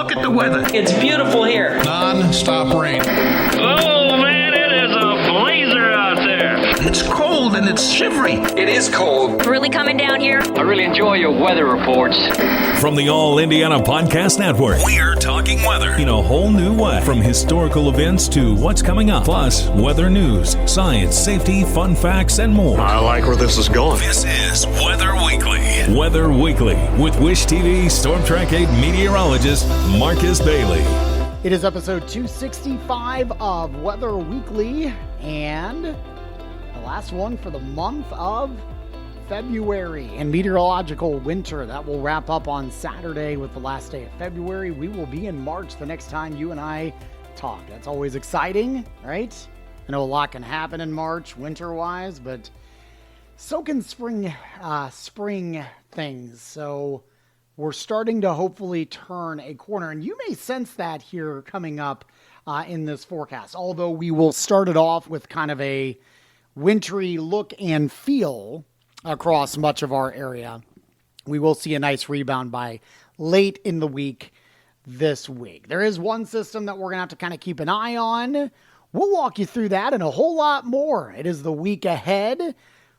Look at the weather. It's beautiful here. Non-stop rain. Oh, man, it is a blazer out there. It's cold and it's shivery. It is cold. Really coming down here. I really enjoy your weather reports. From the All Indiana Podcast Network, we're talking weather in a whole new way. From historical events to what's coming up, plus weather news, science, safety, fun facts, and more. I like where this is going. This is Weather Weekly. Weather Weekly with Wish TV Storm Track 8 meteorologist Marcus Bailey. It is episode 265 of Weather Weekly and the last one for the month of February and meteorological winter. That will wrap up on Saturday with the last day of February. We will be in March the next time you and I talk. That's always exciting, right? I know a lot can happen in March winter-wise, but so can spring things. So we're starting to hopefully turn a corner, and you may sense that here coming up in this forecast. Although we will start it off with kind of a wintry look and feel across much of our area, we will see a nice rebound by late in the week this week. There is one system that we're going to have to kind of keep an eye on. We'll walk you through that and a whole lot more. It is the week ahead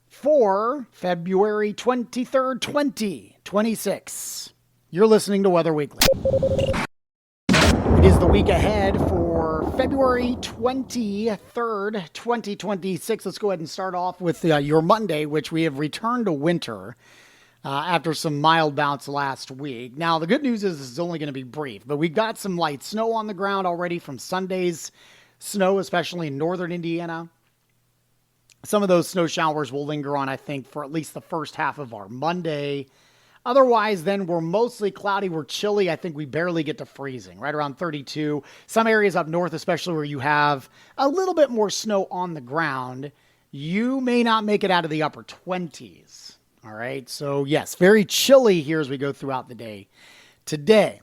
for February 23rd, 2026. You're listening to Weather Weekly. It is the week ahead for February 23rd, 2026. Let's go ahead and start off with your Monday, which we have returned to winter after some mild bounce last week. Now, the good news is this is only going to be brief, but we've got some light snow on the ground already from Sunday's snow, especially in northern Indiana. Some of those snow showers will linger on, I think, for at least the first half of our Monday. Otherwise, then we're mostly cloudy. We're chilly. I think we barely get to freezing, right around 32. Some areas up north, especially where you have a little bit more snow on the ground, you may not make it out of the upper 20s. All right. So, yes, very chilly here as we go throughout the day today.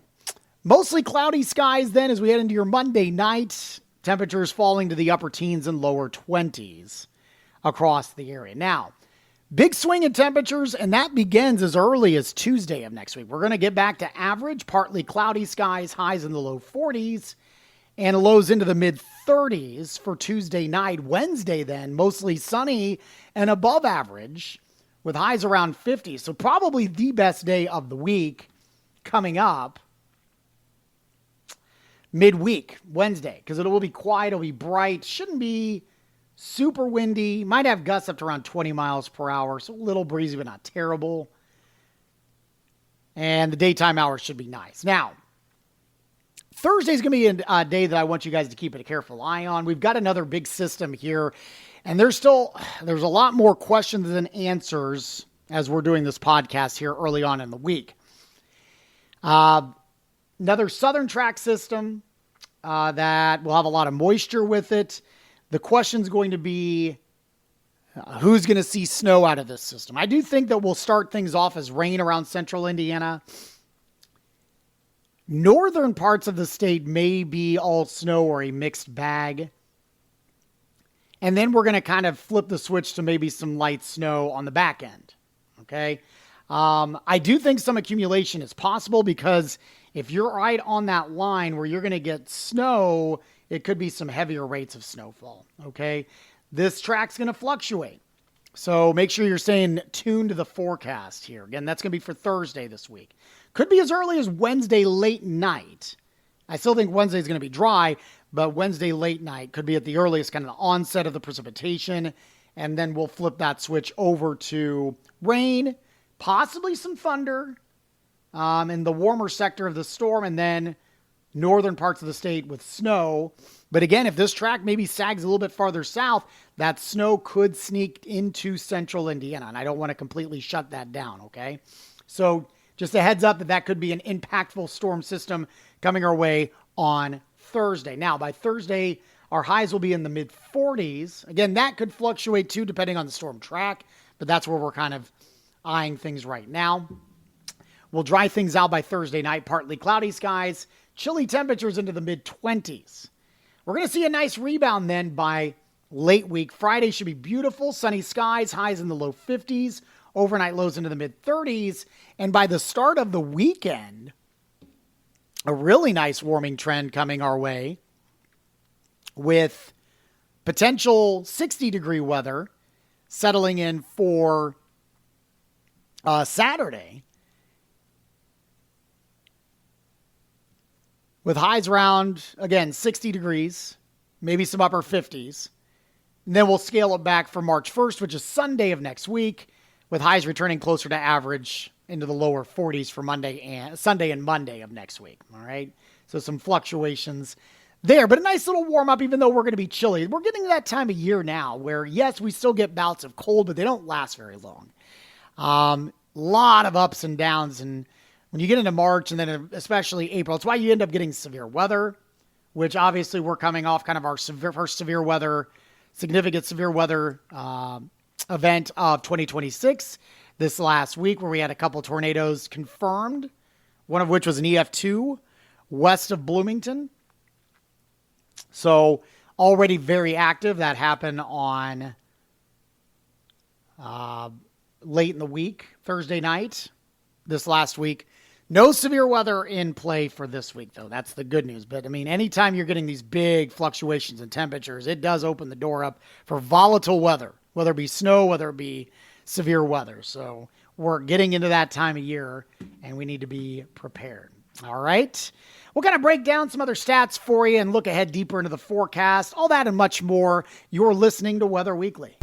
Mostly cloudy skies then as we head into your Monday night. Temperatures falling to the upper teens and lower 20s across the area. Now, big swing in temperatures, and that begins as early as Tuesday of next week. We're going to get back to average, partly cloudy skies, highs in the low 40s, and lows into the mid-30s for Tuesday night. Wednesday, then, mostly sunny and above average, with highs around 50. So probably the best day of the week coming up midweek, Wednesday, because it will be quiet, it'll be bright, shouldn't be super windy, might have gusts up to around 20 miles per hour, so a little breezy, but not terrible. And the daytime hours should be nice. Now, Thursday's going to be a day that I want you guys to keep a careful eye on. We've got another big system here, and there's a lot more questions than answers as we're doing this podcast here early on in the week. Another southern track system that will have a lot of moisture with it. The question's going to be who's going to see snow out of this system. I do think that we'll start things off as rain around central Indiana. Northern parts of the state may be all snow or a mixed bag. And then we're going to kind of flip the switch to maybe some light snow on the back end. Okay. I do think some accumulation is possible because if you're right on that line where you're going to get snow, it could be some heavier rates of snowfall, okay? This track's going to fluctuate. So make sure you're staying tuned to the forecast here. Again, that's going to be for Thursday this week. Could be as early as Wednesday late night. I still think Wednesday is going to be dry, but Wednesday late night could be at the earliest kind of the onset of the precipitation, and then we'll flip that switch over to rain, possibly some thunder in the warmer sector of the storm, and then northern parts of the state with snow. But again, if this track maybe sags a little bit farther south, that snow could sneak into central Indiana, and I don't want to completely shut that down, okay? So just a heads up that could be an impactful storm system coming our way on Thursday. Now, by Thursday, our highs will be in the mid-40s. Again, that could fluctuate too, depending on the storm track, but that's where we're kind of eyeing things right now. We'll dry things out by Thursday night, partly cloudy skies, chilly temperatures into the mid-20s. We're going to see a nice rebound then by late week. Friday should be beautiful, sunny skies, highs in the low 50s, overnight lows into the mid-30s. And by the start of the weekend, a really nice warming trend coming our way with potential 60-degree weather settling in for Saturday, with highs around, again, 60 degrees, maybe some upper 50s. And then we'll scale it back for March 1st, which is Sunday of next week, with highs returning closer to average into the lower 40s for Sunday and Monday of next week. All right. So some fluctuations there, but a nice little warm up, even though we're going to be chilly. We're getting to that time of year now where, yes, we still get bouts of cold, but they don't last very long. Lot of ups and downs. And when you get into March and then especially April, it's why you end up getting severe weather, which obviously we're coming off kind of our first significant severe weather event of 2026 this last week, where we had a couple tornadoes confirmed, one of which was an EF2 west of Bloomington. So already very active. That happened on late in the week, Thursday night, this last week. No severe weather in play for this week, though. That's the good news. But, I mean, anytime you're getting these big fluctuations in temperatures, it does open the door up for volatile weather, whether it be snow, whether it be severe weather. So we're getting into that time of year, and we need to be prepared. All right. We'll kind of break down some other stats for you and look ahead deeper into the forecast. All that and much more. You're listening to Weather Weekly.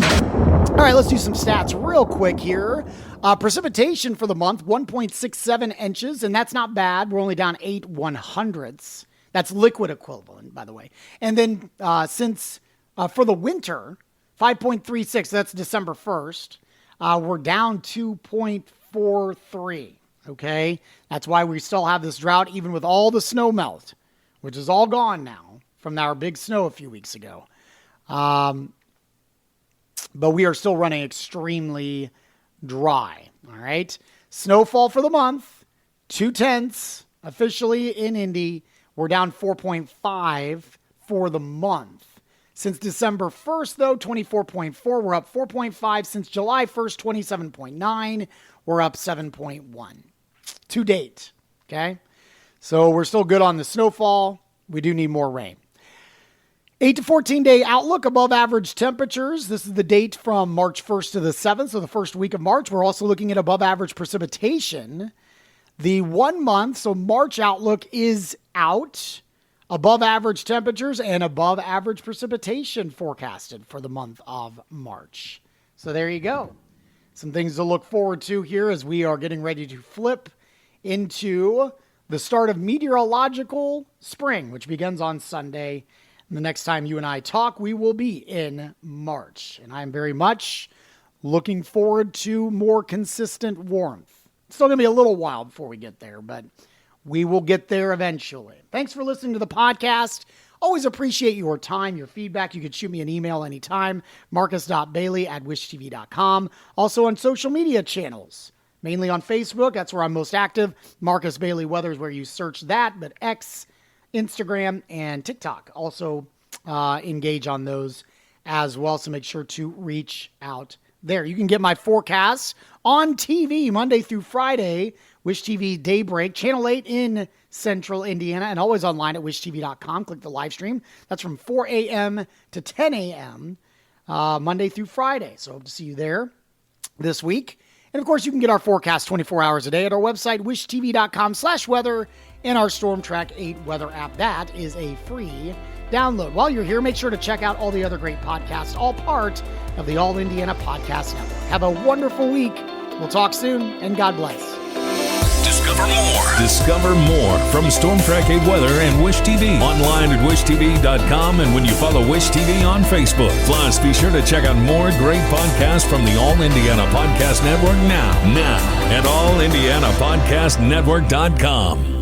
All right, let's do some stats real quick here. Precipitation for the month, 1.67 inches, and that's not bad. We're only down 8/100ths. That's liquid equivalent, by the way. And then for the winter, 5.36, that's December 1st, we're down 2.43, okay? That's why we still have this drought, even with all the snow melt, which is all gone now from our big snow a few weeks ago. But we are still running extremely dry, all right? Snowfall for the month, 0.2 officially in Indy. We're down 4.5 for the month. Since December 1st, though, 24.4. We're up 4.5. Since July 1st, 27.9. We're up 7.1 to date, okay? So we're still good on the snowfall. We do need more rain. 8 to 14-day outlook, above average temperatures. This is the date from March 1st to the 7th, so the first week of March. We're also looking at above average precipitation. The 1 month, so March outlook is out. Above average temperatures and above average precipitation forecasted for the month of March. So there you go. Some things to look forward to here as we are getting ready to flip into the start of meteorological spring, which begins on Sunday. And the next time you and I talk, we will be in March. And I'm very much looking forward to more consistent warmth. It's still going to be a little while before we get there, but we will get there eventually. Thanks for listening to the podcast. Always appreciate your time, your feedback. You can shoot me an email anytime, marcus.bailey@wishtv.com. Also on social media channels, mainly on Facebook. That's where I'm most active. Marcus Bailey Weather is where you search that, but X, Instagram, and TikTok. Also engage on those as well, so make sure to reach out there. You can get my forecasts on TV Monday through Friday, Wish TV Daybreak, Channel 8 in Central Indiana, and always online at wishtv.com. Click the live stream. That's from 4 a.m. to 10 a.m. Monday through Friday. So hope to see you there this week. And of course, you can get our forecast 24 hours a day at our website, wishtv.com/weather, and our Stormtrack 8 weather app. That is a free download. While you're here, make sure to check out all the other great podcasts, all part of the All Indiana Podcast Network. Have a wonderful week. We'll talk soon, and God bless. Discover more from Stormtrack 8 Weather and Wish TV. Online at wishtv.com and when you follow Wish TV on Facebook. Plus, be sure to check out more great podcasts from the All Indiana Podcast Network now at allindianapodcastnetwork.com.